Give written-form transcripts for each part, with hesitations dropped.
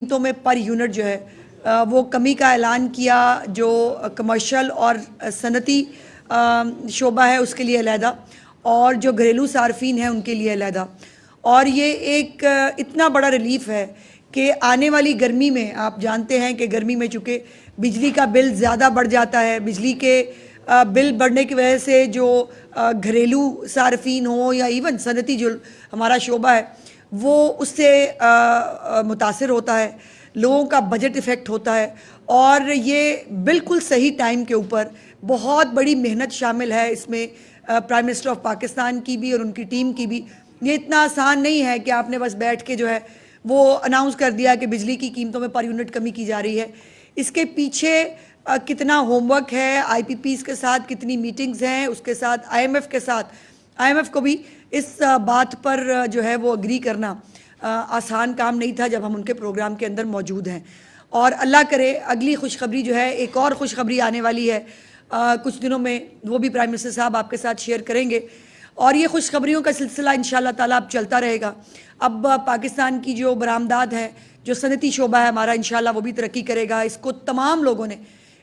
कीमतों में per unit जो है वो कमी का ऐलान किया। जो कमर्शियल और सनती शोबा है उसके लिए अलहदा और जो घरेलू सार्फिन हैं उनके लिए अलहदा। और ये एक इतना बड़ा रिलीफ है कि आने वाली गर्मी में आप जानते हैं कि गर्मी में चूँकि बिजली का बिल ज़्यादा बढ़ जाता है, बिजली के बिल बढ़ने की वजह से जो घरेलू सार्फिन हो या इवन सनती जो हमारा शोबा है वो उससे मुतासिर होता है, लोगों का बजट इफ़ेक्ट होता है। और ये बिल्कुल सही टाइम के ऊपर बहुत बड़ी मेहनत शामिल है इसमें, प्राइम मिनिस्टर ऑफ पाकिस्तान की भी और उनकी टीम की भी। ये इतना आसान नहीं है कि आपने बस बैठ के जो है वो अनाउंस कर दिया कि बिजली की कीमतों में पर यूनिट कमी की जा रही है। इसके पीछे कितना होमवर्क है, IPPs के साथ कितनी मीटिंग्स हैं, उसके साथ IMF के साथ, IMF को भी इस बात पर जो है वो अग्री करना आसान काम नहीं था जब हम उनके प्रोग्राम के अंदर मौजूद हैं। और अल्लाह करे अगली खुशखबरी जो है, एक और खुशखबरी आने वाली है कुछ दिनों में, वो भी प्राइम मिनिस्टर साहब आपके साथ शेयर करेंगे। और ये खुशखबरियों का सिलसिला इंशाअल्लाह ताला अब चलता रहेगा। अब पाकिस्तान की जो बरामदात है, जो सनती शोबा है हमारा, इंशाअल्लाह वो भी तरक्की करेगा। इसको तमाम लोगों ने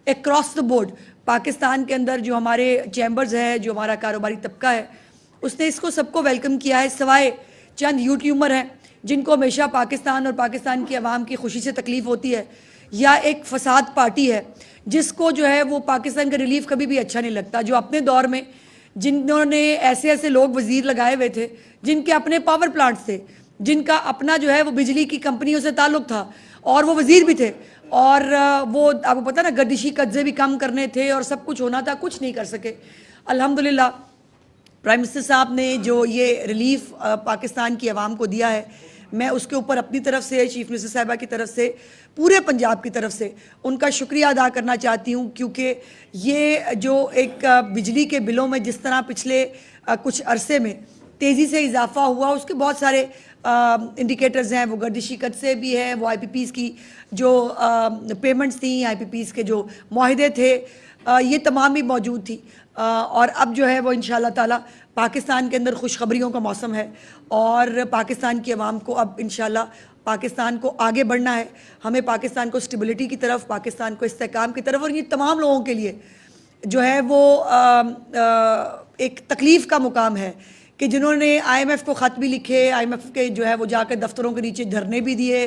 अक्रॉस द बोर्ड पाकिस्तान के अंदर जो हमारे चैम्बर्स है, जो हमारा कारोबारी तबका है, उसने इसको सबको वेलकम किया है, सवाए चंद यूट्यूबर हैं जिनको हमेशा पाकिस्तान और पाकिस्तान की आवाम की खुशी से तकलीफ़ होती है, या एक फसाद पार्टी है जिसको जो है वो पाकिस्तान का रिलीफ कभी भी अच्छा नहीं लगता। जो अपने दौर में जिन्होंने ऐसे ऐसे लोग वज़ीर लगाए हुए थे जिनके अपने पावर प्लांट्स थे, जिनका अपना जो है वो बिजली की कंपनियों से ताल्लुक़ था और वो वज़ीर भी थे, और वो आपको पता ना गर्दिशी कब्जे भी कम करने थे और सब कुछ होना था, कुछ नहीं कर सके। अल्हम्दुलिल्लाह प्राइम मिनिस्टर साहब ने जो ये रिलीफ पाकिस्तान की आवाम को दिया है, मैं उसके ऊपर अपनी तरफ से, चीफ मिनिस्टर साहिबा की तरफ से, पूरे पंजाब की तरफ से उनका शुक्रिया अदा करना चाहती हूँ। क्योंकि ये जो एक बिजली के बिलों में जिस तरह पिछले कुछ अरसे में तेज़ी से इजाफा हुआ, उसके बहुत सारे इंडिकेटर्स हैं। वो गर्दिशी कद से भी है, वो IPPs की जो पेमेंट्स थी, IPPs के जो मुआहदे थे, ये तमाम भी मौजूद थी। और अब जो है वो इंशाअल्लाह ताला पाकिस्तान के अंदर खुशखबरियों का मौसम है और पाकिस्तान की आवाम को अब इंशाअल्लाह पाकिस्तान को आगे बढ़ना है। हमें पाकिस्तान को स्टेबिलिटी की तरफ, पाकिस्तान को इस्तेहकाम की तरफ, और ये तमाम लोगों के लिए जो है वो एक तकलीफ़ का मुकाम है कि जिन्होंने IMF को ख़त भी लिखे, IMF के जो है वो जाकर दफ्तरों के नीचे धरने भी दिए,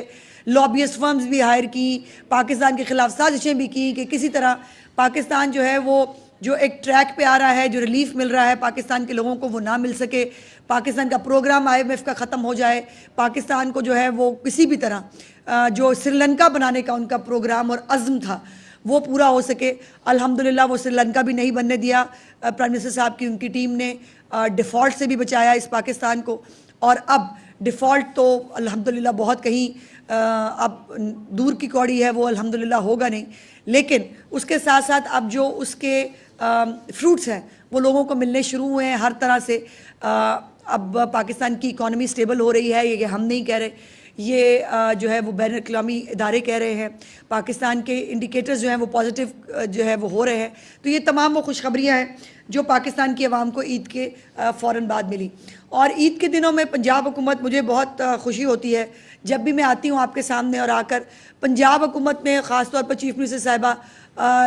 लॉबियस्ट फर्म्स भी हायर की, पाकिस्तान के ख़िलाफ़ साजिशें भी की कि किसी तरह पाकिस्तान जो है वो जो एक ट्रैक पे आ रहा है, जो रिलीफ मिल रहा है पाकिस्तान के लोगों को, वो ना मिल सके। पाकिस्तान का प्रोग्राम IMF का ख़त्म हो जाए, पाकिस्तान को जो है वो किसी भी तरह जो श्रीलंका बनाने का उनका प्रोग्राम और अज़्म था वो पूरा हो सके। अल्हम्दुलिल्लाह वो श्रीलंका भी नहीं बनने दिया। प्राइम मिनिस्टर साहब की उनकी टीम ने डिफ़ॉल्ट से भी बचाया इस पाकिस्तान को। और अब डिफ़ॉल्ट तो अल्हम्दुलिल्लाह बहुत कहीं अब दूर की कौड़ी है, वो अल्हम्दुलिल्लाह होगा नहीं, लेकिन उसके साथ साथ अब जो उसके फ्रूट्स हैं वो लोगों को मिलने शुरू हुए हैं हर तरह से। अब पाकिस्तान की इकॉनमी स्टेबल हो रही है, ये हम नहीं कह रहे, ये जो है वो बैन अवी इदारे कह रहे हैं। पाकिस्तान के इंडिकेटर्स जो हैं वो पॉजिटिव जो है वो हो रहे हैं। तो ये तमाम वो खुशखबरियाँ हैं जो पाकिस्तान की आवाम को ईद के फ़ौरन बाद मिली। और ईद के दिनों में पंजाब हुकूमत, मुझे बहुत खुशी होती है जब भी मैं आती हूँ आपके सामने, और आकर पंजाब हुकूमत में ख़ास तौर पर चीफ मिनिस्टर साहिबा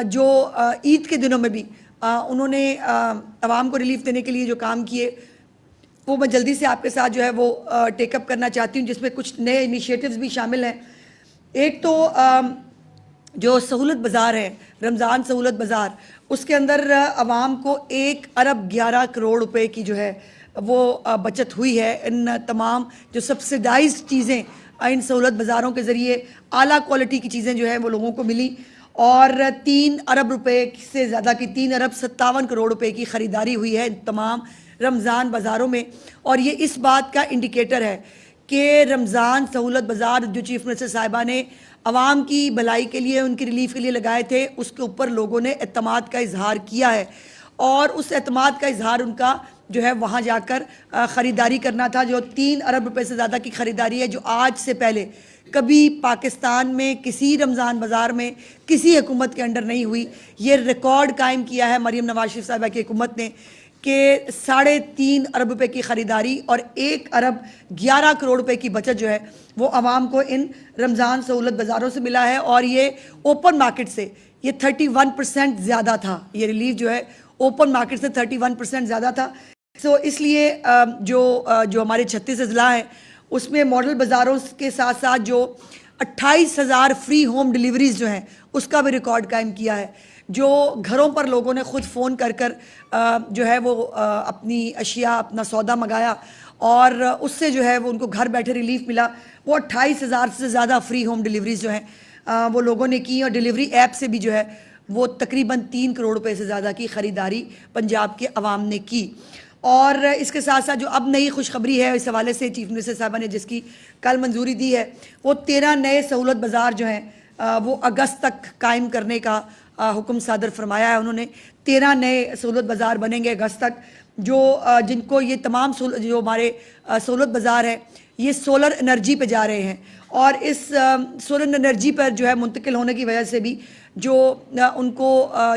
जो ईद के दिनों में भी उन्होंने आवाम को रिलीफ देने के लिए जो काम किए, वो मैं जल्दी से आपके साथ जो है वो टेकअप करना चाहती हूँ, जिसमें कुछ नए इनिशिएटिव्स भी शामिल हैं। एक तो जो सहूलत बाज़ार है, रमज़ान सहूलत बाज़ार, उसके अंदर आवाम को 1 अरब 11 करोड़ रुपए की जो है वो बचत हुई है। इन तमाम जो सब्सिडाइज्ड चीज़ें इन सहूलत बाज़ारों के ज़रिए आला क्वालिटी की चीज़ें जो है वो लोगों को मिली, और 3 अरब रुपए से ज़्यादा की 3 अरब 57 करोड़ रुपए की ख़रीदारी हुई है तमाम रमज़ान बाज़ारों में। और ये इस बात का इंडिकेटर है कि रमज़ान सहूलत बाज़ार जो चीफ मिनिस्टर साहिबा ने आवाम की भलाई के लिए, उनकी रिलीफ के लिए लगाए थे, उसके ऊपर लोगों ने एतमाद का इजहार किया है। और उस एतमाद का इजहार उनका जो है वहाँ जाकर ख़रीदारी करना था, जो 3 अरब रुपए से ज़्यादा की ख़रीदारी है, जो आज से पहले कभी पाकिस्तान में किसी रमज़ान बाज़ार में किसी हुकूमत के अंडर नहीं हुई। ये रिकॉर्ड कायम किया है मरीम नवाज शरीफ साहिबा की हुकूमत ने کہ 3.5 ارب روپے کی خریداری اور 1 ارب 11 کروڑ روپے کی بچت جو ہے وہ عوام کو ان رمضان سہولت بازاروں سے ملا ہے، اور یہ اوپن مارکیٹ سے یہ 31% زیادہ تھا، یہ ریلیف جو ہے اوپن مارکیٹ سے 31% زیادہ تھا۔ اس لیے جو ہمارے 36 اضلاع ہیں اس میں ماڈل بازاروں کے ساتھ ساتھ جو 28,000 فری ہوم ڈیلیوریز جو ہیں اس کا بھی ریکارڈ قائم کیا ہے، جو گھروں پر لوگوں نے خود فون کر جو ہے وہ اپنی اشیاء اپنا سودا منگایا، اور اس سے جو ہے وہ ان کو گھر بیٹھے ریلیف ملا۔ وہ 28,000 سے زیادہ فری ہوم ڈیلیوریز جو ہیں وہ لوگوں نے کی، اور ڈیلیوری ایپ سے بھی جو ہے وہ تقریباً 3 کروڑ روپے سے زیادہ کی خریداری پنجاب کے عوام نے کی۔ اور اس کے ساتھ ساتھ جو اب نئی خوشخبری ہے اس حوالے سے چیف منسٹر صاحبہ نے جس کی کل منظوری دی ہے، وہ 13 نئے سہولت بازار جو ہیں وہ اگست تک قائم کرنے کا حکم صادر فرمایا ہے۔ انہوں نے 13 نئے سہولت بازار بنیں گے اگست تک، جن کو یہ تمام جو ہمارے سہولت بازار ہے یہ سولر انرجی پہ جا رہے ہیں، اور اس سولر انرجی پر جو ہے منتقل ہونے کی وجہ سے بھی جو ان کو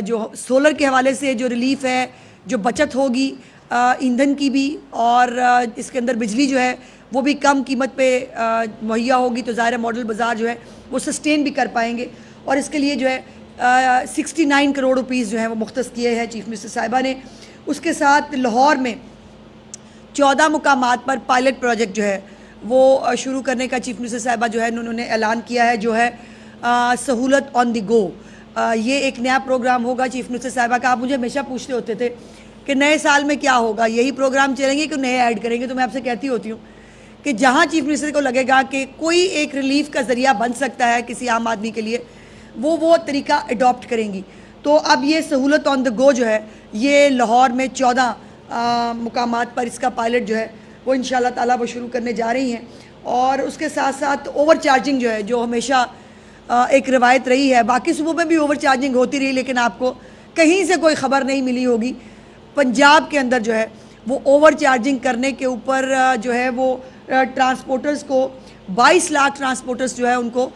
جو سولر کے حوالے سے جو ریلیف ہے، جو بچت ہوگی ایندھن کی بھی، اور اس کے اندر بجلی جو ہے وہ بھی کم قیمت پہ مہیا ہوگی، تو ظاہر ماڈل بازار جو ہے وہ سسٹین بھی کر پائیں گے۔ اور اس کے لیے جو ہے 69 کروڑ روپیز جو ہیں وہ مختص کیے ہیں چیف منسٹر صاحبہ نے۔ اس کے ساتھ لاہور میں 14 مقامات پر پائلٹ پروجیکٹ جو ہے وہ شروع کرنے کا چیف منسٹر صاحبہ جو ہے انہوں نے اعلان کیا ہے، جو ہے سہولت آن دی گو۔ یہ ایک نیا پروگرام ہوگا چیف منسٹر صاحبہ کا۔ آپ مجھے ہمیشہ پوچھتے ہوتے تھے کہ نئے سال میں کیا ہوگا، یہی پروگرام چلیں گے کہ نئے ایڈ کریں گے؟ تو میں آپ سے کہتی ہوتی ہوں کہ جہاں چیف منسٹر کو لگے گا کہ کوئی ایک ریلیف کا ذریعہ بن سکتا ہے کسی عام آدمی کے لیے، وہ طریقہ اڈاپٹ کریں گی۔ تو اب یہ سہولت آن دا گو جو ہے یہ لاہور میں 14 مقامات پر اس کا پائلٹ جو ہے وہ انشاءاللہ تعالیٰ وہ شروع کرنے جا رہی ہیں۔ اور اس کے ساتھ ساتھ اوور چارجنگ جو ہے، جو ہمیشہ ایک روایت رہی ہے، باقی صوبوں میں بھی اوور چارجنگ ہوتی رہی، لیکن آپ کو کہیں سے کوئی خبر نہیں ملی ہوگی۔ پنجاب کے اندر جو ہے وہ اوور چارجنگ کرنے کے اوپر جو ہے وہ ٹرانسپورٹرز کو 22 لاکھ ٹرانسپورٹرز جو ہے ان کو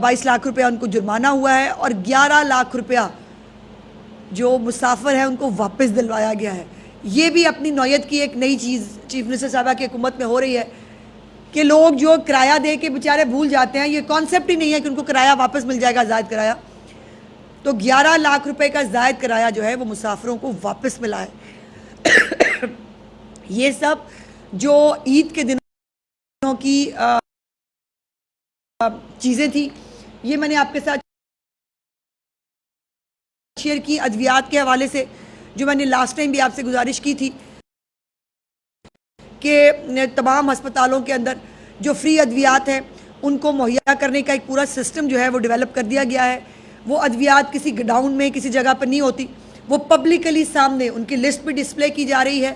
22 لاکھ روپیہ ان کو جرمانہ ہوا ہے، اور 11 لاکھ روپیہ جو مسافر ہیں ان کو واپس دلوایا گیا ہے۔ یہ بھی اپنی نوعیت کی ایک نئی چیز چیف منسٹر صاحبہ کی حکومت میں ہو رہی ہے کہ لوگ جو کرایہ دے کے بیچارے بھول جاتے ہیں، یہ کانسیپٹ ہی نہیں ہے کہ ان کو کرایہ واپس مل جائے گا، زائد کرایہ۔ تو 11 لاکھ روپے کا زائد کرایہ جو ہے وہ مسافروں کو واپس ملا ہے۔ یہ سب جو عید کے دنوں کی چیزیں تھیں، یہ میں نے آپ کے ساتھ شیئر کی۔ ادویات کے حوالے سے جو میں نے لاسٹ ٹائم بھی آپ سے گزارش کی تھی کہ تمام ہسپتالوں کے اندر جو فری ادویات ہیں ان کو مہیا کرنے کا ایک پورا سسٹم جو ہے وہ ڈیولپ کر دیا گیا ہے۔ وہ ادویات کسی گڈاؤن میں کسی جگہ پر نہیں ہوتی، وہ پبلکلی سامنے ان کی لسٹ بھی ڈسپلے کی جا رہی ہے،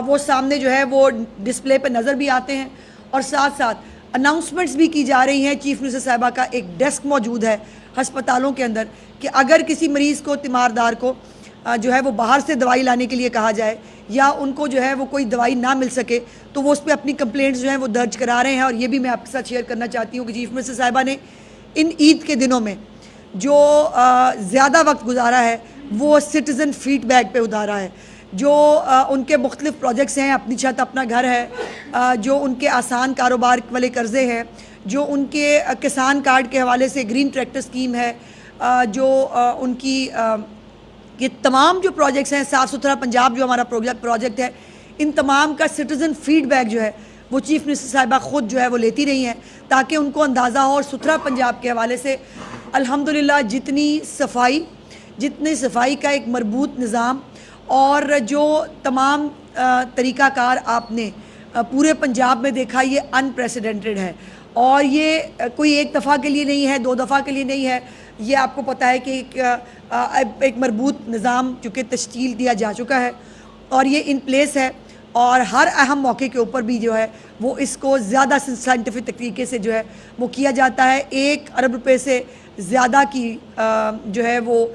وہ سامنے جو ہے وہ ڈسپلے پہ نظر بھی آتے ہیں، اور ساتھ ساتھ اناؤنسمنٹس بھی کی جا رہی ہیں۔ چیف منسٹر صاحبہ کا ایک ڈیسک موجود ہے ہسپتالوں کے اندر کہ اگر کسی مریض کو، تیماردار کو جو ہے وہ باہر سے دوائی لانے کے لیے کہا جائے، یا ان کو جو ہے وہ کوئی دوائی نہ مل سکے، تو وہ اس پہ اپنی کمپلینٹس جو ہیں وہ درج کرا رہے ہیں۔ اور یہ بھی میں آپ کے ساتھ شیئر کرنا چاہتی ہوں کہ چیف منسٹر صاحبہ نے ان عید کے دنوں میں جو زیادہ وقت گزارا ہے وہ سٹیزن فیڈ بیک پہ ادارا ہے۔ جو ان کے مختلف پروجیکٹس ہیں، اپنی چھت اپنا گھر ہے، جو ان کے آسان کاروبار والے قرضے ہیں، جو ان کے کسان کارڈ کے حوالے سے گرین ٹریکٹر اسکیم ہے، جو ان کی یہ تمام جو پروجیکٹس ہیں، صاف ستھرا پنجاب جو ہمارا پروجیکٹ ہے، ان تمام کا سٹیزن فیڈ بیک جو ہے وہ چیف منسٹر صاحبہ خود جو ہے وہ لیتی رہی ہیں، تاکہ ان کو اندازہ ہو۔ اور ستھرا پنجاب کے حوالے سے الحمدللہ جتنی صفائی کا ایک مربوط نظام، اور جو تمام طریقہ کار آپ نے پورے پنجاب میں دیکھا، یہ انپریسیڈنٹڈ ہے، اور یہ کوئی ایک دفعہ کے لیے نہیں ہے، 2 دفعہ کے لیے نہیں ہے۔ یہ آپ کو پتہ ہے کہ ایک مربوط نظام چونکہ تشکیل دیا جا چکا ہے، اور یہ ان پلیس ہے، اور ہر اہم موقع کے اوپر بھی جو ہے وہ اس کو زیادہ سائنٹیفک طریقے سے جو ہے وہ کیا جاتا ہے۔ 1 ارب روپے سے زیادہ کی جو ہے وہ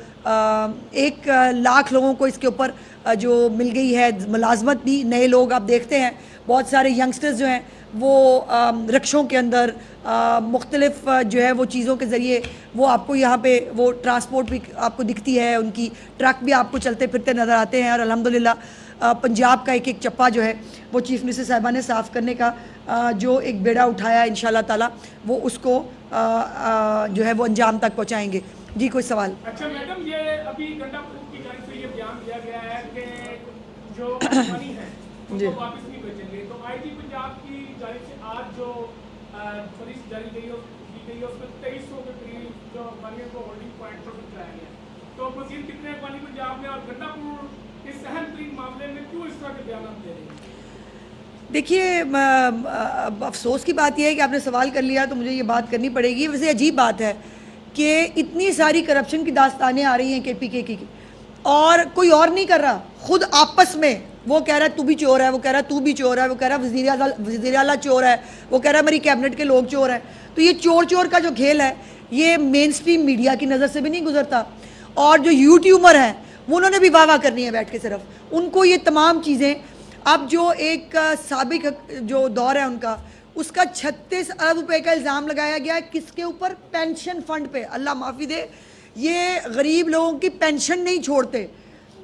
1 لاکھ لوگوں کو اس کے اوپر جو مل گئی ہے ملازمت بھی، نئے لوگ آپ دیکھتے ہیں بہت سارے ینگسٹرز جو ہیں وہ رکشوں کے اندر مختلف جو ہے وہ چیزوں کے ذریعے وہ آپ کو یہاں پہ وہ ٹرانسپورٹ بھی آپ کو دکھتی ہے, ان کی ٹرک بھی آپ کو چلتے پھرتے نظر آتے ہیں. اور الحمدللہ پنجاب کا ایک ایک چپا جو ہے وہ چیف منسٹر صاحبہ نے صاف کرنے کا جو ایک بیڑا اٹھایا ہے انشاءاللہ تعالیٰ وہ اس کو جو ہے وہ انجام تک پہنچائیں گے. جی کوئی سوال؟ اچھا میڈم, یہ ابھی گنڈا پور کی جانب سے یہ بیان دیا گیا ہے کہ جو منی ہے ان کو واپس نہیں بھیجیں گے, تو آئی ٹی پنجاب کی جانب سے آج جو فہرست جاری کی گئی ہے اس میں 2300 کے قریب جو منی کو ہولڈنگ پوائنٹ پر پہنچایا گیا ہے. تو مزید کتنے پانی پنجاب میں اور گنڈا پور اس اہم ترین معاملے میں کیوں اس طرح کے بیانات دے رہے ہیں؟ دیکھیے افسوس کی بات یہ ہے کہ آپ نے سوال کر لیا تو مجھے یہ بات کرنی پڑے گی. ویسے عجیب بات ہے کہ اتنی ساری کرپشن کی داستانیں آ رہی ہیں کے پی کے کی اور کوئی اور نہیں کر رہا, خود آپس میں وہ کہہ رہا ہے تو بھی چور ہے, وہ کہہ رہا ہے تو بھی چور ہے, وہ کہہ رہا ہے وزیر اعلیٰ چور ہے, وہ کہہ رہا ہے میری کیبنٹ کے لوگ چور ہیں. تو یہ چور کا جو کھیل ہے یہ مین سٹریم میڈیا کی نظر سے بھی نہیں گزرتا. اور جو یوٹیوبر ہیں وہ انہوں نے بھی واہ واہ کرنی ہے بیٹھ کے, صرف ان کو یہ تمام چیزیں. اب جو ایک سابق جو دور ہے ان کا, اس کا 36 ارب روپے کا الزام لگایا گیا ہے کس کے اوپر؟ پینشن فنڈ پہ. اللہ معافی دے, یہ غریب لوگوں کی پینشن نہیں چھوڑتے,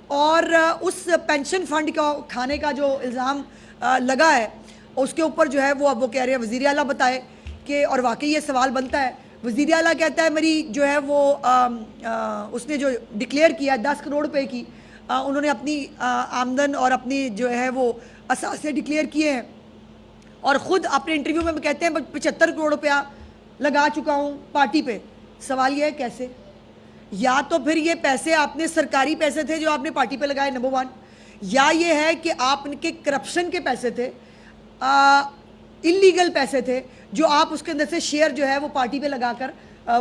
اور اس پینشن فنڈ کا کھانے کا جو الزام لگا ہے اس کے اوپر جو ہے وہ اب وہ کہہ رہے ہیں وزیر اعلیٰ بتائے کہ, اور واقعی یہ سوال بنتا ہے. وزیر اعلیٰ کہتا ہے میری جو ہے وہ اس نے جو ڈکلیئر کیا 10 کروڑ روپے کی انہوں نے اپنی آمدن اور اپنی جو ہے وہ اثاثے ڈکلیئر کیے ہیں, اور خود اپنے انٹرویو میں کہتے ہیں 75 کروڑ روپیہ لگا چکا ہوں پارٹی پہ. سوال یہ ہے کیسے؟ یا تو پھر یہ پیسے آپ نے سرکاری پیسے تھے جو آپ نے پارٹی پہ لگائے نمبر 1, یا یہ ہے کہ آپ ان کے کرپشن کے پیسے تھے, انلیگل پیسے تھے جو آپ اس کے اندر سے شیئر جو ہے وہ پارٹی پہ لگا کر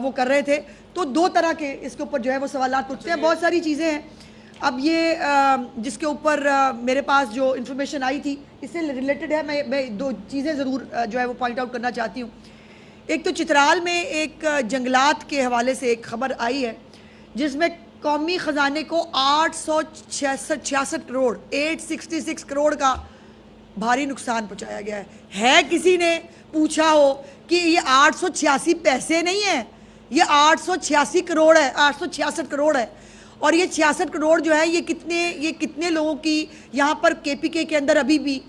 وہ کر رہے تھے. تو دو طرح کے اس کے اوپر جو ہے وہ سوالات اٹھتے ہیں. بہت ساری چیزیں ہیں. اب یہ جس کے اوپر میرے پاس جو انفارمیشن آئی تھی اس سے ریلیٹڈ ہے, میں 2 چیزیں ضرور جو ہے وہ پوائنٹ آؤٹ کرنا چاہتی ہوں. ایک تو چترال میں ایک جنگلات کے حوالے سے ایک خبر آئی ہے جس میں قومی خزانے کو 866 کروڑ 866 کروڑ کا بھاری نقصان پہنچایا گیا ہے. کسی نے پوچھا ہو کہ یہ 886 پیسے نہیں ہیں, یہ 886 کروڑ ہے, 866 کروڑ ہے. اور یہ 66 کروڑ جو ہے یہ کتنے لوگوں کی یہاں پر کے پی کے اندر ابھی بھی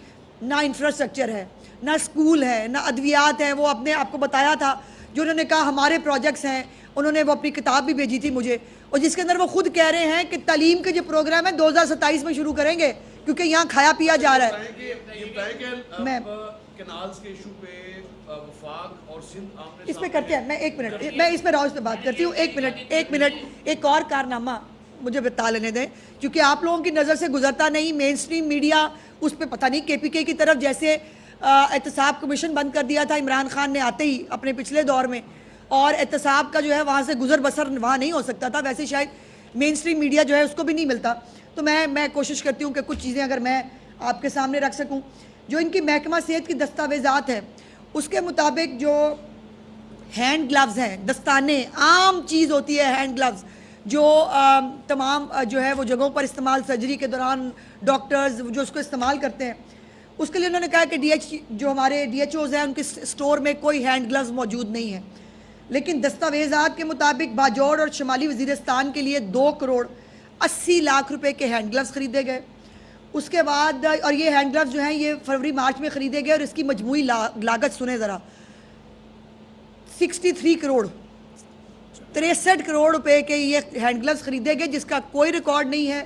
نہ انفراسٹرکچر ہے, نہ اسکول ہے, نہ ادویات ہیں. وہ اپنے آپ کو بتایا تھا جو انہوں نے کہا ہمارے پروجیکٹس ہیں, انہوں نے وہ اپنی کتاب بھی بھیجی تھی مجھے, اور جس کے اندر وہ خود کہہ رہے ہیں کہ تعلیم کے جو پروگرام ہے 2027 میں شروع کریں گے کیونکہ یہاں کھایا پیا جا رہا ہے. میں اس پہ کرتے ہیں, میں 1 منٹ میں اس پہ راؤز پہ بات کرتی ہوں. 1 منٹ ایک اور کارنامہ مجھے بتا لینے دیں کیونکہ آپ لوگوں کی نظر سے گزرتا نہیں. مین سٹریم میڈیا اس پہ پتہ نہیں کے پی کے کی طرف جیسے احتساب کمیشن بند کر دیا تھا عمران خان نے آتے ہی اپنے پچھلے دور میں, اور احتساب کا جو ہے وہاں سے گزر بسر وہاں نہیں ہو سکتا تھا, ویسے شاید مین سٹریم میڈیا جو ہے اس کو بھی نہیں ملتا. تو میں کوشش کرتی ہوں کہ کچھ چیزیں اگر میں آپ کے سامنے رکھ سکوں. جو ان کی محکمہ صحت کی دستاویزات ہیں اس کے مطابق جو ہینڈ گلوز ہیں, دستانے, عام چیز ہوتی ہے ہینڈ گلوز جو تمام جو ہے وہ جگہوں پر استعمال سرجری کے دوران ڈاکٹرز جو اس کو استعمال کرتے ہیں, اس کے لیے انہوں نے کہا کہ جو ہمارے ڈی ایچ اوز ہیں ان کے سٹور میں کوئی ہینڈ گلوز موجود نہیں ہے. لیکن دستاویزات کے مطابق باجوڑ اور شمالی وزیرستان کے لیے 2 کروڑ 80 لاکھ روپے کے ہینڈ گلوز خریدے گئے. اس کے بعد اور یہ ہینڈ گلوز جو ہیں یہ فروری مارچ میں خریدے گئے, اور اس کی مجموعی لاگت سنیں ذرا 63 کروڑ 63 کروڑ روپے کے یہ ہینڈ گلوز خریدے گئے جس کا کوئی ریکارڈ نہیں ہے.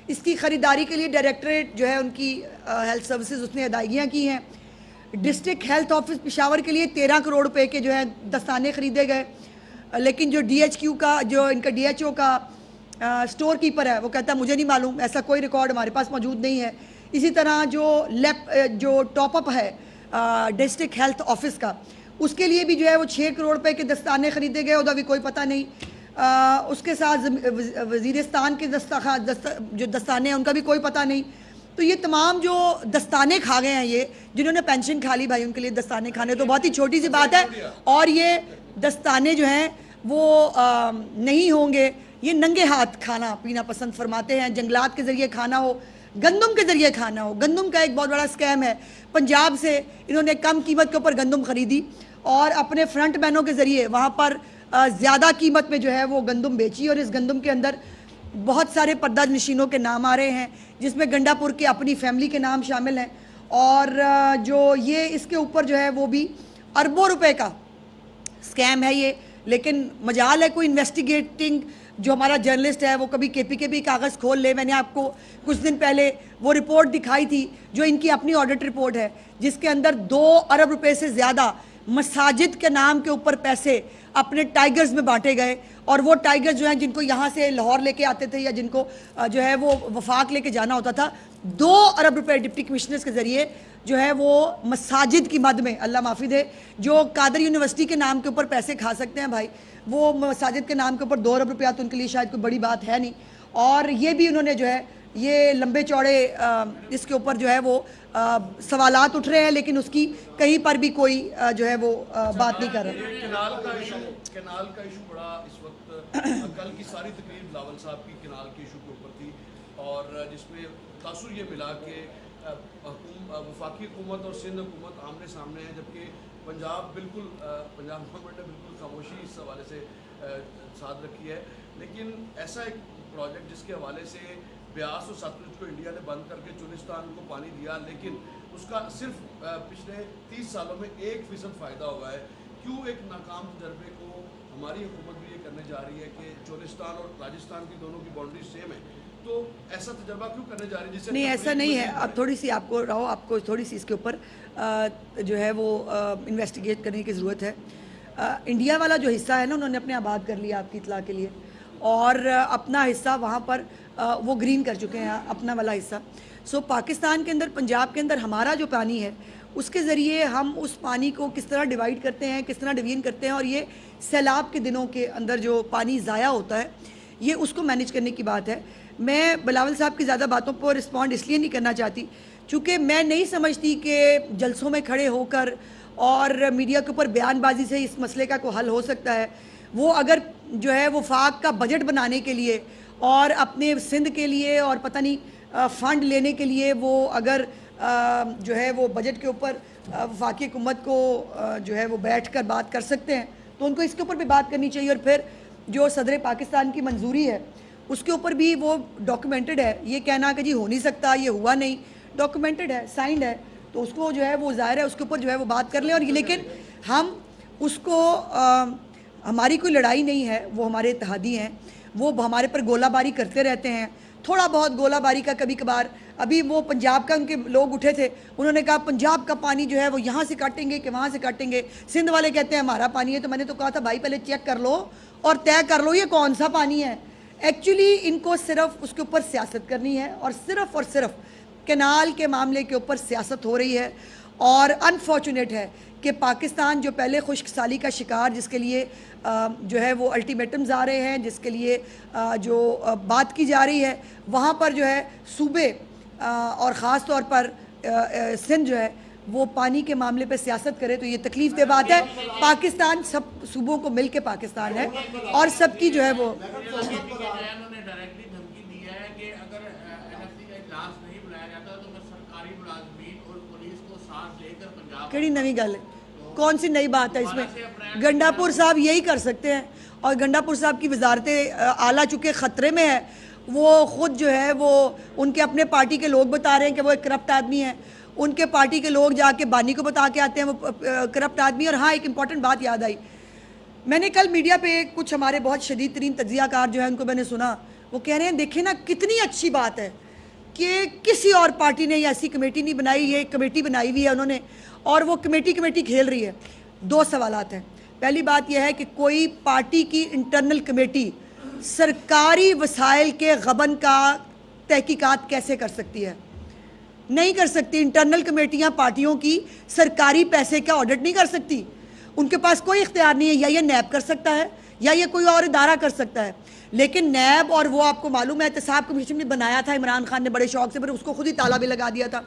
اس کی خریداری کے لیے ڈائریکٹریٹ جو ہے ان کی ہیلتھ سروسز اس نے ادائیگیاں کی ہیں. ڈسٹرکٹ ہیلتھ آفس پشاور کے لیے 13 کروڑ روپے کے جو ہے دستانے خریدے گئے. لیکن جو ڈی ایچ کیو کا جو ان کا ڈی ایچ او کا اسٹور کیپر ہے وہ کہتا ہے مجھے نہیں معلوم, ایسا کوئی ریکارڈ ہمارے پاس موجود نہیں ہے. اسی طرح جو ٹاپ اپ ہے ڈسٹرکٹ ہیلتھ آفس کا, اس کے لیے بھی جو ہے وہ 6 کروڑ روپے کے دستانے خریدے گئے, ادھر بھی کوئی پتہ نہیں. اس کے ساتھ وزیرستان کے جو دستانے ہیں ان کا بھی کوئی پتہ نہیں. تو یہ تمام جو دستانے کھا گئے ہیں یہ جنہوں نے پینشن کھا لی, بھائی ان کے لیے دستانے کھانے تو بہت ہی چھوٹی سی بات ہے. اور یہ دستانے جو ہیں وہ نہیں ہوں گے, یہ ننگے ہاتھ کھانا پینا پسند فرماتے ہیں. جنگلات کے ذریعے کھانا ہو गंदम के ज़रिए खाना हो। गंदम का एक बहुत बड़ा स्कैम है, पंजाब से इन्होंने कम कीमत के ऊपर गंदम खरीदी और अपने फ्रंट मैनों के ज़रिए वहाँ पर ज़्यादा कीमत में जो है वो गंदम बेची, और इस गंदम के अंदर बहुत सारे पर्दा नशीनों के नाम आ रहे हैं, जिसमें गंडापुर के अपनी फैमिली के नाम शामिल हैं, और जो ये इसके ऊपर जो है वो भी अरबों रुपए का स्कैम है ये। लेकिन मजाल है कोई इन्वेस्टिगेटिंग जो हमारा जर्नलिस्ट है वो कभी केपी के भी कागज़ खोल ले। मैंने आपको कुछ दिन पहले वो रिपोर्ट दिखाई थी जो इनकी अपनी ऑडिट रिपोर्ट है, जिसके अंदर 2 अरब रुपए से ज़्यादा मसाजिद के नाम के ऊपर पैसे अपने टाइगर्स में बांटे गए, और वो टाइगर्स जो हैं जिनको यहाँ से लाहौर लेके आते थे या जिनको जो है वो वफाक लेके जाना होता था, 2 अरब रुपए डिप्टी कमिश्नर्स के ज़रिए जो है वो मसाजिद की मद में, अल्लाह माफ़ी दे, जो कादर यूनिवर्सिटी के नाम के ऊपर पैसे खा सकते हैं भाई, वो मसाजिद के नाम के ऊपर 2 अरब रुपया तो उनके लिए शायद कोई बड़ी बात है नहीं। और ये भी उन्होंने जो है ये लंबे चौड़े इसके ऊपर जो है वो सवालात उठ रहे हैं, लेकिन उसकी कहीं पर भी कोई जो है वो बात नहीं कर रहा। केनाल का इशू बड़ा इस वक्त कल की सारी तकरीर बिलावल साहब की केनाल के इशू के ऊपर थी, और जिसमें तासुर ये मिला कि वफाकी हुकूमत और सिंध हुकूमत आमने सामने है, जबकि पंजाब गवर्नमेंट ने बिल्कुल खामोशी इस हवाले से साथ रखी है। लेकिन ऐसा एक प्रोजेक्ट जिसके हवाले से ब्यास और सतलुज को इंडिया ने बंद करके चुलिस्तान को पानी दिया, लेकिन उसका सिर्फ पिछले 30 सालों में 1% फ़ायदा हुआ है। क्यों एक नाकाम तजर्बे को हमारी हुकूमत भी ये करने जा रही है कि चुलिस्तान और राजस्थान की दोनों की बाउंड्री सेम है, तो ऐसा तजर्बा क्यों करने जा रही है जिससे नहीं, ऐसा नहीं है। अब थोड़ी सी आपको थोड़ी सी इसके ऊपर जो है वो इन्वेस्टिगेट करने की ज़रूरत है। इंडिया वाला जो हिस्सा है ना, उन्होंने अपने आबाद कर लिया आपकी इतला के लिए, और अपना हिस्सा वहाँ पर वो ग्रीन कर चुके हैं अपना वाला हिस्सा। सो पाकिस्तान के अंदर, पंजाब के अंदर हमारा जो पानी है उसके ज़रिए हम उस पानी को किस तरह डिवाइड करते हैं, किस तरह डिवीजन करते हैं, और ये सैलाब के दिनों के अंदर जो पानी ज़ाया होता है ये उसको मैनेज करने की बात है। मैं बिलावल साहब की ज़्यादा बातों पर रिस्पॉन्ड इसलिए नहीं करना चाहती क्योंकि मैं नहीं समझती कि जलसों में खड़े होकर और मीडिया के ऊपर बयानबाजी से इस मसले का कोई हल हो सकता है। वो अगर जो है वो वफाक का बजट बनाने के लिए और अपने सिंध के लिए और पता नहीं फ़ंड लेने के लिए वो अगर जो है वो बजट के ऊपर वफाकी हुकूमत को जो है वो बैठ कर बात कर सकते हैं, तो उनको इसके ऊपर भी बात करनी चाहिए। और फिर जो सदर पाकिस्तान की मंजूरी है उसके ऊपर भी वो डॉक्यूमेंटेड है। ये कहना कि जी हो नहीं सकता, ये हुआ नहीं, डॉक्यूमेंटेड है, साइंड है, तो उसको जो है वो ज़ाहिर है उसके ऊपर जो है वो बात कर लें। और ये लेकिन हम उसको हमारी कोई लड़ाई नहीं है, वो हमारे इत्तेहादी हैं, वो हमारे पर गोलाबारी करते रहते हैं, थोड़ा बहुत गोलाबारी का कभी कभार। अभी वो पंजाब का उनके लोग उठे थे, उन्होंने कहा पंजाब का पानी जो है वो यहाँ से काटेंगे कि वहाँ से काटेंगे। सिंध वाले कहते हैं हमारा पानी है, तो मैंने तो कहा था भाई पहले चेक कर लो और तय कर लो ये कौन सा पानी है। एक्चुअली इनको सिर्फ उसके ऊपर सियासत करनी है, और सिर्फ कैनाल के मामले के ऊपर सियासत हो रही है। और अनफॉर्चुनेट है कि पाकिस्तान जो पहले खुश्क साली का शिकार, जिसके लिए जो है वो अल्टीमेटम्स आ रहे हैं, जिसके लिए जो बात की जा रही है, वहाँ पर जो है सूबे और ख़ास तौर पर सिंध जो है वो पानी के मामले पे सियासत करे तो ये तकलीफ दे बात है। पाकिस्तान सब सूबों को मिल के पाकिस्तान है और सबकी जो है वो केड़ी नवी गल है, कौन सी नई बात है इसमें। गंडापुर साहब यही कर सकते हैं, और गंडापुर साहब की वजारतें आला चुके ख़तरे में है। वो ख़ुद जो है वो उनके अपने पार्टी के लोग बता रहे हैं कि वो एक करप्ट आदमी है, उनके पार्टी के लोग जाके बानी को बता के आते हैं वो करप्ट आदमी। और हाँ, एक इम्पॉर्टेंट बात याद आई, मैंने कल मीडिया पे कुछ हमारे बहुत शदीद तरीन तज्ज़ियाकार जो है उनको मैंने सुना, वो कह रहे हैं देखें ना कितनी अच्छी बात है कि किसी और पार्टी ने ऐसी कमेटी नहीं बनाई, ये कमेटी बनाई हुई है उन्होंने, और वो कमेटी खेल रही है। 2 सवालात हैं। पहली बात यह है कि कोई पार्टी की इंटरनल कमेटी सरकारी वसाइल के गबन का तहकीकात कैसे कर सकती है? नहीं कर सकती। इंटरनल कमेटियां पार्टियों की सरकारी पैसे का ऑडिट नहीं कर सकती, उनके पास कोई इख्तियार नहीं है। या ये नैब कर सकता है या ये कोई और इदारा कर सकता है, लेकिन नैब और वो आपको मालूम है एहतसाब कमीशन भी बनाया था इमरान खान ने बड़े शौक से, पर उसको खुद ही ताला भी लगा दिया था।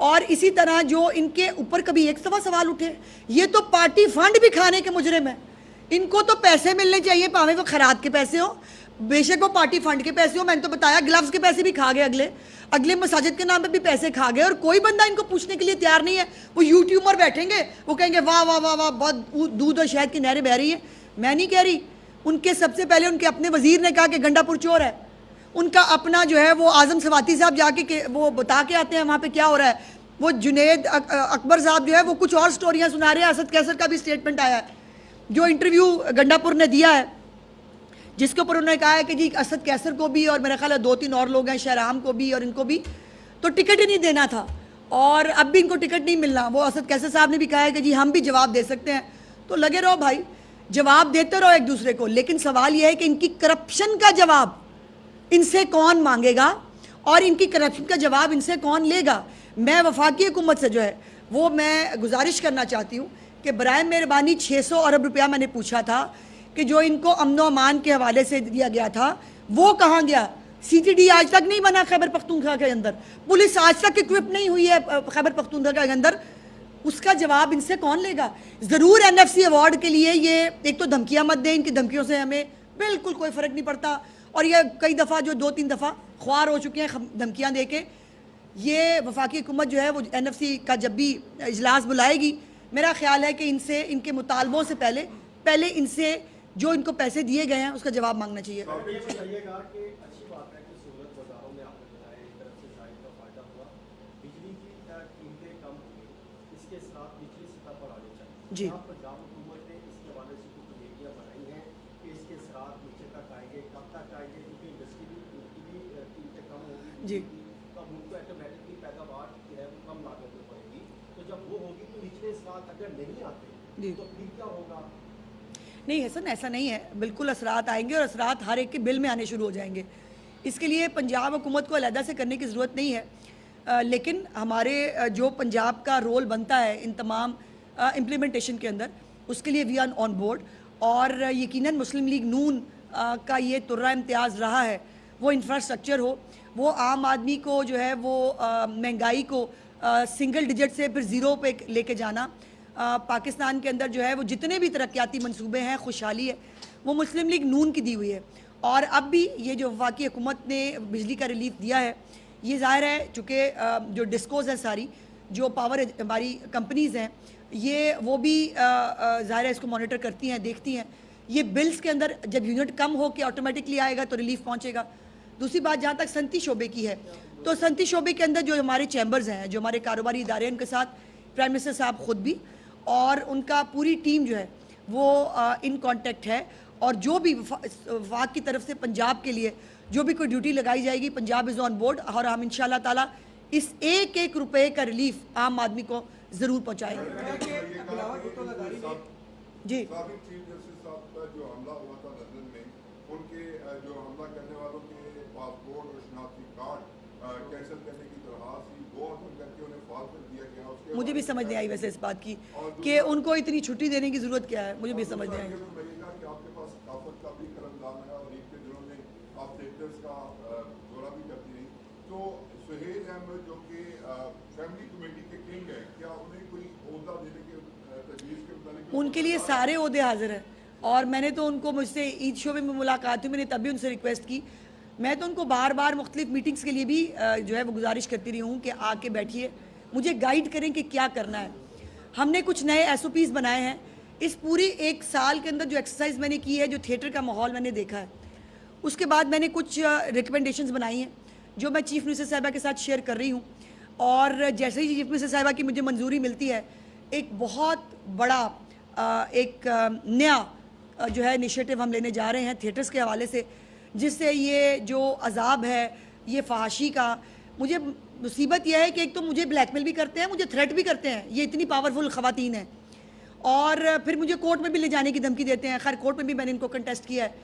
और इसी तरह जो इनके ऊपर कभी एक दफ़ा सवाल उठे, ये तो पार्टी फंड भी खाने के मुजरिम है, इनको तो पैसे मिलने चाहिए, भावें वो खराद के पैसे हो, बेशक वो पार्टी फंड के पैसे हो, मैंने तो बताया ग्लव्स के पैसे भी खा गए, अगले मसाजिद के नाम पे भी पैसे खा गए, और कोई बंदा इनको पूछने के लिए तैयार नहीं है। वो यूट्यूबर बैठेंगे, वो कहेंगे वाह वाह वाह वाह बहुत दूध और शहद की नहरें बह रही हैं। मैं नहीं कह रही, उनके सबसे पहले उनके अपने वजीर ने कहा कि गंडापुर चोर है, उनका अपना जो है वो आजम सवाती साहब जाके वो बता के आते हैं वहाँ पे क्या हो रहा है। वो जुनेद अकबर साहब जो है वो कुछ और स्टोरियाँ सुना रहे हैं। असद कैसर का भी स्टेटमेंट आया है, जो इंटरव्यू गंडापुर ने दिया है, जिसके ऊपर उन्होंने कहा है कि जी असद कैसर को भी और मेरा ख्याल है 2-3 और लोग हैं, शहराम को भी और इनको भी तो टिकट ही नहीं देना था, और अब भी इनको टिकट नहीं मिलना। वो असद कैसर साहब ने भी कहा है कि जी हम भी जवाब दे सकते हैं। तो लगे रहो भाई, जवाब देते रहो एक दूसरे को, लेकिन सवाल यह है कि इनकी करप्शन का जवाब इनसे कौन मांगेगा और इनकी करप्शन का जवाब इनसे कौन लेगा। मैं वफाकी हुकूमत से जो है वो मैं गुजारिश करना चाहती हूँ कि बराए मेहरबानी 600 अरब रुपया मैंने पूछा था कि जो इनको अमन व अमान के हवाले से दिया गया था वो कहाँ गया। CTD आज तक नहीं बना खैबर पख्तूनख्वा के अंदर, पुलिस आज तक इक्विप नहीं हुई है खैबर पख्तूनख्वा के अंदर, उसका जवाब इनसे कौन लेगा। ज़रूर NFC अवार्ड के लिए ये एक तो धमकियाँ मत दें, इनकी धमकियों से हमें बिल्कुल कोई फ़र्क नहीं पड़ता, और ये कई दफ़ा जो 2-3 दफ़ा ख्वार हो चुके हैं धमकियाँ दे के। ये वफाकी हुकूमत जो है वो NFC का जब भी इजलास बुलाएगी, मेरा ख्याल है कि इनसे इनके मुतालबों से पहले इनसे जो इनको पैसे दिए गए हैं उसका जवाब मांगना चाहिए। ये बताइएगा कि अच्छी बात है कि सूरत बाजारों में आपने बताया एक तरफ से जायद का फायदा हुआ, बिजली की कीमतें कम हो गई, इसके साथ निचली सतह पर आने चाहिए जी। आप पंजाब हुकूमत ने इसके हवाले से कुछ नीतियाँ बनाई हैं कि इसके साथ नीचे तक आएंगे, कब तक आएंगे, क्योंकि इंडस्ट्री की भी कीमतें कम होगी जी। तो अब उनको ऑटोमेटिकली पैदावार जो है वो कम लागत में पड़ेगी, तो जब वो होगी तो निचले साथ अगर नहीं आते जी। तो फिर क्या होगा। नहीं हसन, ऐसा नहीं है, बिल्कुल असरात आएंगे और असरात हर एक के बिल में आने शुरू हो जाएंगे। इसके लिए पंजाब हुकूमत को अलहदा से करने की ज़रूरत नहीं है, लेकिन हमारे जो पंजाब का रोल बनता है इन तमाम इम्प्लीमेंटेशन के अंदर, उसके लिए वी आर ऑन बोर्ड, और यकीनन मुस्लिम लीग नून का ये तुर्रा इम्तियाज़ रहा है वो इंफ्रास्ट्रक्चर हो, वो आम आदमी को जो है वो महंगाई को सिंगल डिजिट से फिर ज़ीरो पे लेके जाना। पाकिस्तान के अंदर जो है वो जितने भी तरक्याती मंसूबे हैं, खुशहाली है, वो मुस्लिम लीग नून की दी हुई है। और अब भी ये जो वफाकी हुकूमत ने बिजली का रिलीफ दिया है, ये ज़ाहिर है चूँकि जो डिस्कोज़ हैं सारी जो पावर हमारी कंपनीज़ हैं, ये वो भी ज़ाहिर है इसको मॉनिटर करती हैं, देखती हैं। ये बिल्स के अंदर जब यूनिट कम हो के ऑटोमेटिकली आएगा तो रिलीफ पहुँचेगा। दूसरी बात, जहाँ तक सनती शोबे की है, तो सनती शोबे के अंदर जो हमारे चैम्बर्स हैं, जो हमारे कारोबारी इदारे हैं, उनके साथ प्राइम मिनिस्टर साहब ख़ुद भी और उनका पूरी टीम जो है वो इन कांटेक्ट है, और जो भी वफाक की तरफ से पंजाब के लिए जो भी कोई ड्यूटी लगाई जाएगी, पंजाब इज़ ऑन बोर्ड, और हम इंशाल्लाह ताला इस एक रुपए का रिलीफ आम आदमी को ज़रूर पहुँचाएंगे। जी जो हमला हुआ था लंदन में, उनके जो हमला करने वालों के पासपोर्ट और शनाख्ती कार्ड कैंसिल करने की दरखास्त थी, वो करके उन्हें फाल कर दिया गया। उसके मुझे भी समझ नहीं आई वैसे इस बात की कि उनको इतनी छुट्टी देने की ज़रूरत क्या है, मुझे भी समझ नहीं आई। कि आपके पास सकाफत का भी करमदान है और ईद के दिनों में आप थिएटर्स का दौरा भी करती रही, तो सुहेल अहमद जो कि फैमिली कमेटी के किंग है, क्या उन्हें कोई ओहदा देने के तजवीज़ के मुताबिक? उनके लिए सारे ओहदे हाजिर हैं, और मैंने तो उनको, मुझसे ईद शो में मुलाकात हुई, मैंने तभी उनसे रिक्वेस्ट की। मैं तो उनको बार बार मुख्तलिफ मीटिंग्स के लिए भी जो है वो गुजारिश करती रही हूँ कि आके बैठिए, मुझे गाइड करें कि क्या करना है। हमने कुछ नए SOPs बनाए हैं इस पूरी 1 साल के अंदर। जो एक्सरसाइज मैंने की है, जो थिएटर का माहौल मैंने देखा है, उसके बाद मैंने कुछ रिकमेंडेशंस बनाई हैं जो मैं चीफ़ मिनिस्टर साहिबा के साथ शेयर कर रही हूँ, और जैसे ही चीफ़ मिनिस्टर साहिबा की मुझे मंजूरी मिलती है, एक बहुत बड़ा एक नया जो है इनिशिएटिव हम लेने जा रहे हैं थिएटर्स के हवाले से, जिससे ये जो अजाब है, ये फहाशी का, मुझे मुसीबत यह है कि एक तो मुझे ब्लैकमेल भी करते हैं, मुझे थ्रेट भी करते हैं, ये इतनी पावरफुल ख़वातीन हैं, और फिर मुझे कोर्ट में भी ले जाने की धमकी देते हैं। खैर कोर्ट में भी मैंने इनको कंटेस्ट किया है,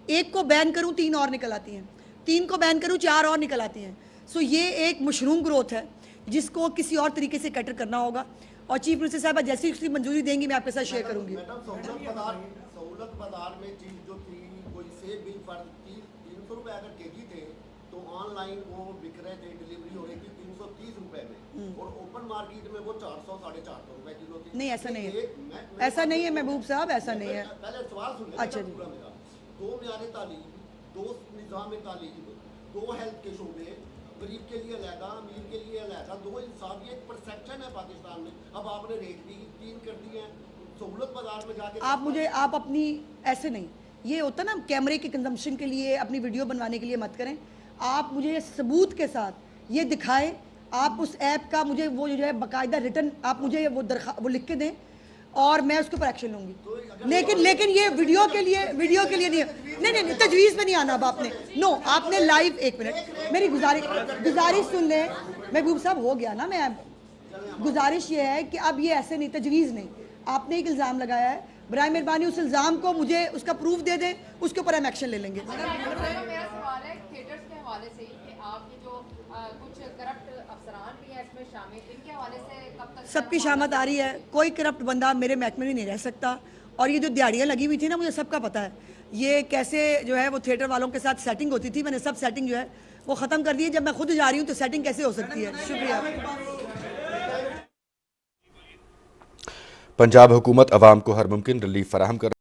एक को बैन करूँ 3 और निकल आती हैं, 3 को बैन करूँ 4 और निकल आती हैं। सो ये एक मशरूम ग्रोथ है जिसको किसी और तरीके से कैटर करना होगा, और चीफ मिनिस्टर साहब जैसी उसकी मंजूरी देंगी मैं आपके साथ शेयर करूँगी। मैडम सहूलत बाजार में चीज जो थी, कोई सेब भी फर्ज 300 रुपए अगर केजी थे, तो ऑनलाइन वो बिक रहे थे, डिलीवरी हो रही थी 330 रुपए में, और ओपन मार्केट में वो 400-450 रुपए किलो थी। नहीं ऐसा नहीं है, ऐसा नहीं है महबूब साहब, ऐसा नहीं है। पहले सवाल सुन, अच्छा जी। दो म्यारे तालीम, दो निज़ाम तालीम, दो हेल्थ के शोबे, गरीब के लिए अलहदा, अमीर के लिए अलहदा, दो इंसाफ, ये एक परसेप्शन है पाकिस्तान में। अब आपने रेट भी 3 कर दिए हैं, सहूलत बाजार में जाके आप अपनी ऐसे नहीं, ये होता ना कैमरे के कंजम्पशन के लिए, अपनी वीडियो बनवाने के लिए मत करें। आप मुझे सबूत के साथ ये दिखाएं, आप उस ऐप का मुझे वो जो है बाकायदा रिटर्न आप मुझे वो लिख के दें और मैं उसके ऊपर एक्शन लूँगी। लेकिन ये वीडियो के लिए नहीं, तजवीज़ में नहीं आना। अब आपने आपने लाइव, एक मिनट मेरी गुजारिश सुन लें महबूब साहब, हो गया ना। मैं गुजारिश ये है कि अब ये ऐसे नहीं, तजवीज़ नहीं, आपने एक इल्ज़ाम लगाया है, बराए मेहरबानी उस इल्ज़ाम को मुझे उसका प्रूफ दे दें, उसके ऊपर हम एक्शन ले लेंगे। मेरा सवाल है थिएटर्स के हवाले से कि आप ये जो कुछ करप्ट अफसरान भी हैं इसमें शामिल, इनके हवाले से कब तक सबकी शामत आ रही है। कोई करप्ट बंदा मेरे महकमे में नहीं रह सकता। और ये जो दिहाड़ियाँ लगी हुई थी ना, मुझे सबका पता है ये कैसे जो है वो थिएटर वालों के साथ सेटिंग होती थी। मैंने सब सेटिंग जो है वो ख़त्म कर दी है। जब मैं खुद जा रही हूँ तो सेटिंग कैसे हो सकती है। शुक्रिया। पंजाब हुकूमत अवाम को हर मुमकिन रिलीफ फराहम कर